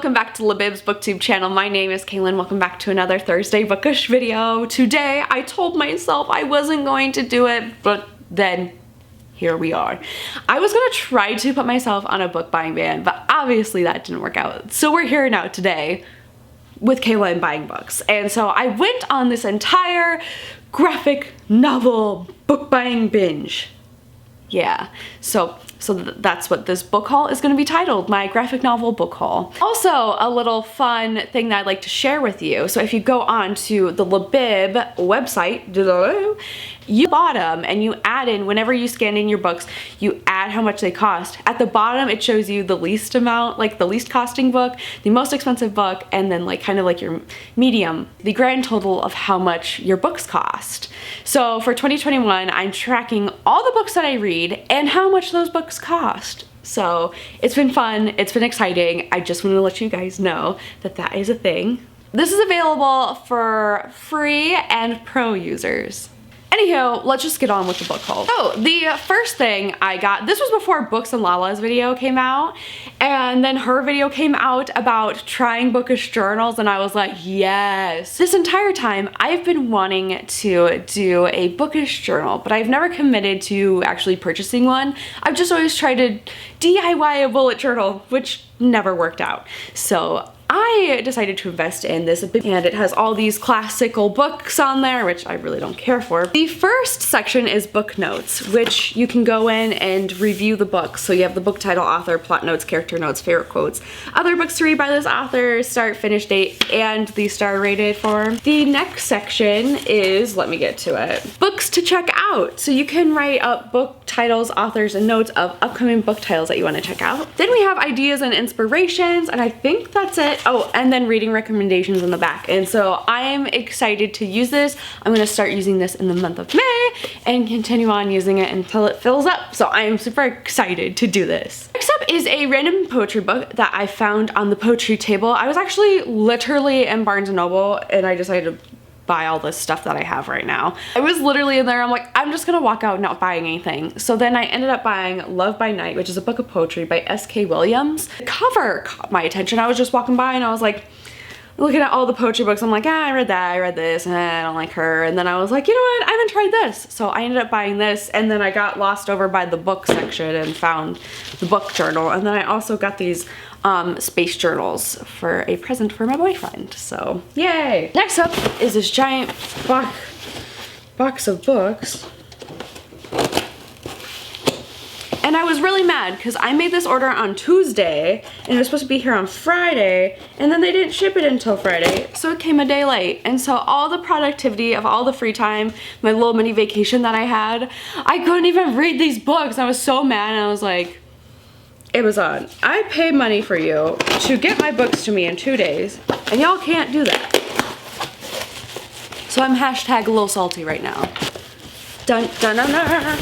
welcome back to Libib's booktube channel. My name is Kaylin. Welcome back to another Thursday bookish video. Today I told myself I wasn't going to do it, but then here we are. I was gonna try to put myself on a book buying ban, but obviously that didn't work out. So we're here now today with Kaylin buying books. And so I went on this entire graphic novel book buying binge. Yeah, so that's what this book haul is going to be titled, my graphic novel book haul. Also, a little fun thing that I'd like to share with you. So if you go on to the Libib website, you bottom and you add in, whenever you scan in your books, you add how much they cost. At the bottom, it shows you the least amount, like the least costing book, the most expensive book, and then like kind of like your medium, the grand total of how much your books cost. So for 2021, I'm tracking all the books that I read and how much those books cost. So it's been fun, it's been exciting. I just want to let you guys know that that is a thing. This is available for free and pro users. Anywho, let's just get on with the book haul. So the first thing I got, this was before Books and Lala's video came out, and then her video came out about trying bookish journals, and I was like, yes. This entire time I've been wanting to do a bookish journal, but I've never committed to actually purchasing one. I've just always tried to DIY a bullet journal, which never worked out. So I decided to invest in this, and it has all these classical books on there, which I really don't care for. The first section is book notes, which you can go in and review the books. So you have the book title, author, plot notes, character notes, favorite quotes, other books to read by this author, start, finish date, and the star rated form. The next section is, let me get to it, books to check out. So you can write up book titles, authors, and notes of upcoming book titles that you want to check out. Then we have ideas and inspirations, and I think that's it. Oh, and then reading recommendations in the back. And so I'm excited to use this. I'm gonna start using this in the month of May and continue on using it until it fills up. So I am super excited to do this. Next up is a random poetry book that I found on the poetry table. I was actually literally in Barnes & Noble and I decided to buy all this stuff that I have right now. I was literally in there, I'm like, I'm just gonna walk out not buying anything. So then I ended up buying Love by Night, which is a book of poetry by S.K. Williams. The cover caught my attention. I was just walking by and I was like, looking at all the poetry books, I'm like, I read that, I read this, I don't like her. And then I was like, you know what, I haven't tried this. So I ended up buying this, and then I got lost over by the book section and found the book journal. And then I also got these space journals for a present for my boyfriend, so yay! Next up is this giant box of books. And I was really mad because I made this order on Tuesday and it was supposed to be here on Friday, and then they didn't ship it until Friday, so it came a day late. And so all the productivity of all the free time, my little mini vacation that I had, I couldn't even read these books. I was so mad, and I was like, Amazon, I pay money for you to get my books to me in 2 days, and y'all can't do that. So I'm hashtag a little salty right now. Dun dun dun dun.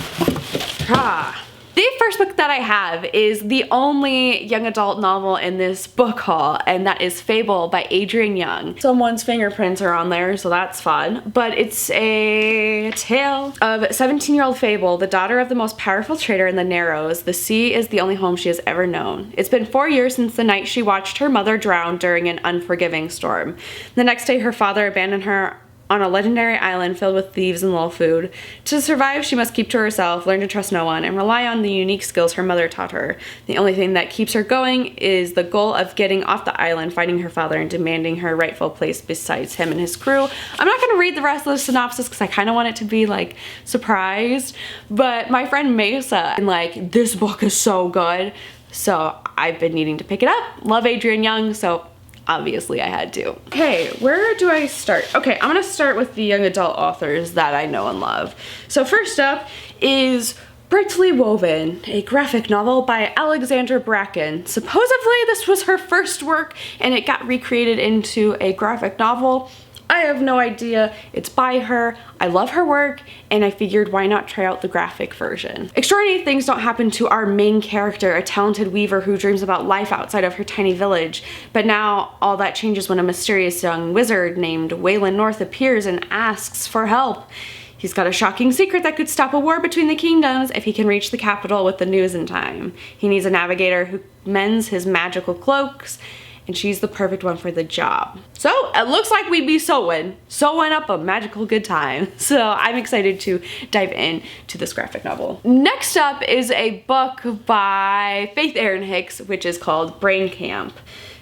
Ha. The first book that I have is the only young adult novel in this book haul, and that is Fable by Adrienne Young. Someone's fingerprints are on there, so that's fun. But it's a tale of 17-year-old Fable, the daughter of the most powerful trader in the Narrows. The sea is the only home she has ever known. It's been 4 years since the night she watched her mother drown during an unforgiving storm. The next day, her father abandoned her on a legendary island filled with thieves and low food. To survive, she must keep to herself, learn to trust no one, and rely on the unique skills her mother taught her. The only thing that keeps her going is the goal of getting off the island, finding her father, and demanding her rightful place besides him and his crew. I'm not going to read the rest of the synopsis because I kind of want it to be like surprised, but my friend Mesa, and like, this book is so good, so I've been needing to pick it up. Love Adrienne Young, so obviously I had to. Okay, where do I start? Okay, I'm gonna start with the young adult authors that I know and love. So first up is Brightly Woven, a graphic novel by Alexandra Bracken. Supposedly this was her first work and it got recreated into a graphic novel. I have no idea. It's by her. I love her work, and I figured why not try out the graphic version. Extraordinary things don't happen to our main character, a talented weaver who dreams about life outside of her tiny village. But now all that changes when a mysterious young wizard named Waylon North appears and asks for help. He's got a shocking secret that could stop a war between the kingdoms if he can reach the capital with the news in time. He needs a navigator who mends his magical cloaks and she's the perfect one for the job. So it looks like we'd be sewing up a magical good time. So I'm excited to dive into this graphic novel. Next up is a book by Faith Erin Hicks, which is called Brain Camp.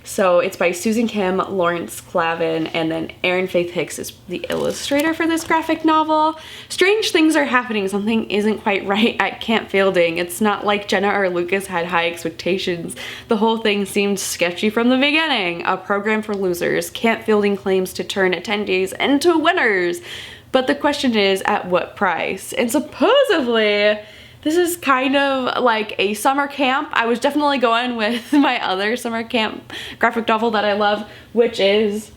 So it's by Susan Kim, Lawrence Clavin, and then Erin Faith Hicks is the illustrator for this graphic novel. Strange things are happening. Something isn't quite right at Camp Fielding. It's not like Jenna or Lucas had high expectations. The whole thing seemed sketchy from the beginning. A program for losers. Camp Fielding claims to turn attendees into winners. But the question is, at what price? And supposedly, this is kind of like a summer camp. I was definitely going with my other summer camp graphic novel that I love, which is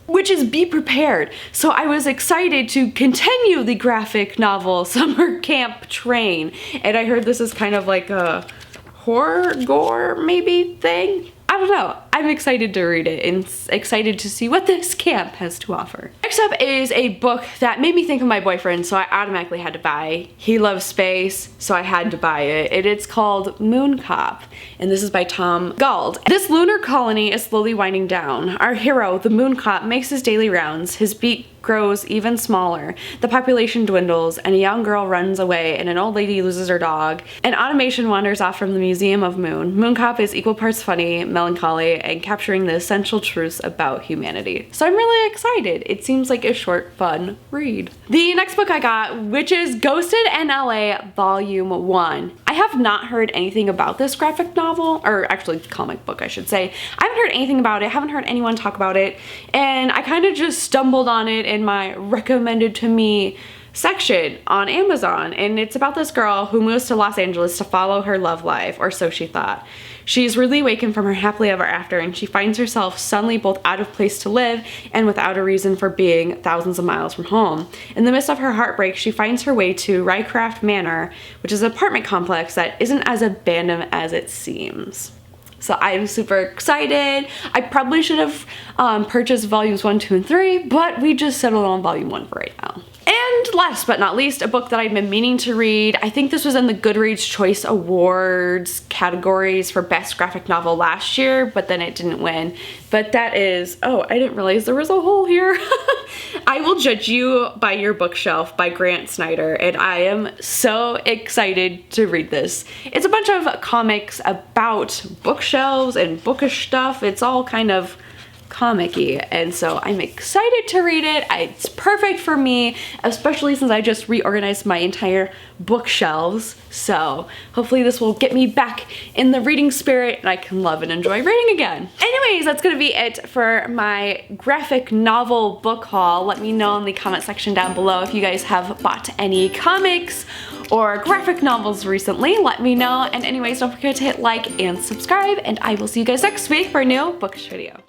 Be Prepared. So I was excited to continue the graphic novel summer camp train. And I heard this is kind of like a horror gore maybe thing. I don't know. I'm excited to read it and excited to see what this camp has to offer. Next up is a book that made me think of my boyfriend, so I automatically had to buy. He loves space, so I had to buy it. And it's called Mooncop, and this is by Tom Gauld. This lunar colony is slowly winding down. Our hero, the Mooncop, makes his daily rounds. His beak grows even smaller. The population dwindles, and a young girl runs away, and an old lady loses her dog. An automation wanders off from the Museum of Moon. Mooncop is equal parts funny, melancholy, and capturing the essential truths about humanity. So I'm really excited. It seems like a short, fun read. The next book I got, which is Ghosted in LA Volume 1. I have not heard anything about this graphic novel, or actually comic book I should say. I haven't heard anything about it, haven't heard anyone talk about it, and I kind of just stumbled on it in my recommended to me section on Amazon, and it's about this girl who moves to Los Angeles to follow her love life, or so she thought. She's really awakened from her happily ever after, and she finds herself suddenly both out of place to live and without a reason for being thousands of miles from home. In the midst of her heartbreak, she finds her way to Rycraft Manor, which is an apartment complex that isn't as abandoned as it seems. So I'm super excited. I probably should have purchased volumes 1, 2, and 3, but we just settled on volume 1 for right now. And last but not least, a book that I've been meaning to read. I think this was in the Goodreads Choice Awards categories for Best Graphic Novel last year, but then it didn't win. But that is, oh, I didn't realize there was a hole here. I Will Judge You by Your Bookshelf by Grant Snyder, and I am so excited to read this. It's a bunch of comics about bookshelves and bookish stuff. It's all kind of comic-y, and so I'm excited to read it. It's perfect for me, especially since I just reorganized my entire bookshelves. So hopefully this will get me back in the reading spirit and I can love and enjoy reading again. Anyways, that's gonna be it for my graphic novel book haul. Let me know in the comment section down below if you guys have bought any comics or graphic novels recently. Let me know. And anyways, don't forget to hit like and subscribe, and I will see you guys next week for a new bookish video.